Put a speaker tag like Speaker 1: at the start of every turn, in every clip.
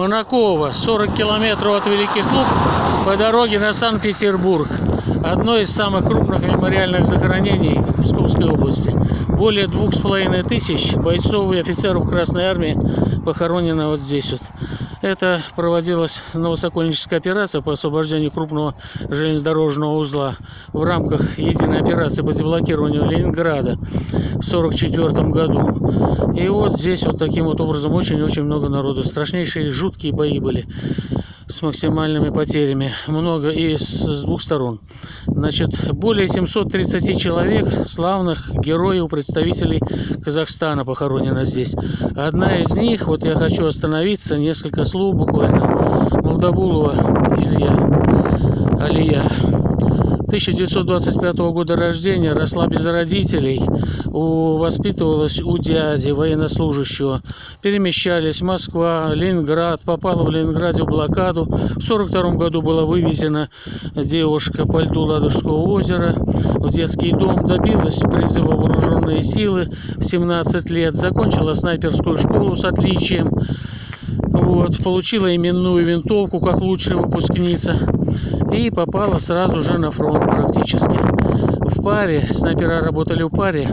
Speaker 1: Монаково, 40 километров от Великих Луг по дороге на Санкт-Петербург. Одно из самых крупных мемориальных захоронений в Псковской области. Более 2500 бойцов и офицеров Красной Армии похоронено вот здесь вот. Это проводилась Новосокольническая операция по освобождению крупного железнодорожного узла в рамках единой операции по деблокированию Ленинграда в 1944 году. И вот здесь вот таким вот образом очень-очень много народу. Страшнейшие жуткие бои были с максимальными потерями. Много и с двух сторон. Значит, более 730 человек, славных героев, представителей Казахстана похоронено здесь. Одна из них, вот я хочу остановиться, несколько слов буквально. Молдабулова Алия. 1925 года рождения, росла без родителей, воспитывалась у дяди, военнослужащего. Перемещались Москва, Ленинград, попала в Ленинграде в блокаду. В 1942 году была вывезена девушка по льду Ладожского озера в детский дом, добилась призыва в вооруженные силы в 17 лет, закончила снайперскую школу с отличием. Вот, получила именную винтовку как лучшая выпускница и попала сразу же на фронт практически. В паре, снайпера работали в паре,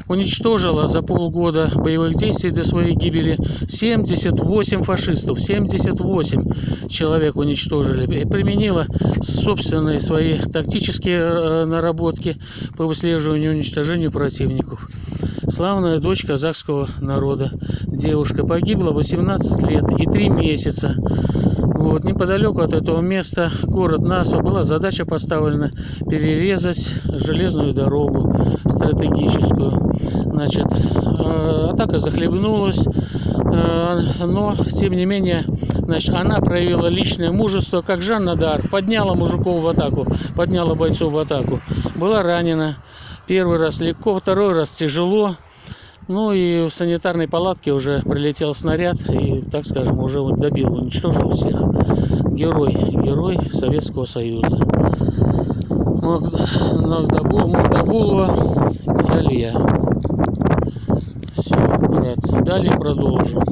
Speaker 1: уничтожила за полгода боевых действий до своей гибели 78 фашистов. 78 человек уничтожили. И применила собственные свои тактические наработки по выслеживанию и уничтожению противников. Славная дочь казахского народа. Девушка погибла 18 лет и 3 месяца. Вот, неподалеку от этого места, город Насва, была задача поставлена перерезать железную дорогу стратегическую. Значит, атака захлебнулась, но, тем не менее, значит, она проявила личное мужество, как Жанна д'Арк, подняла мужиков в атаку, подняла бойцов в атаку. Была ранена. Первый раз легко, второй раз тяжело. Ну и в санитарной палатке уже прилетел снаряд и, так скажем, уже вот добил, уничтожил всех. Герой Советского Союза. Молдабулова Алия. Все, вкратце. Далее продолжим.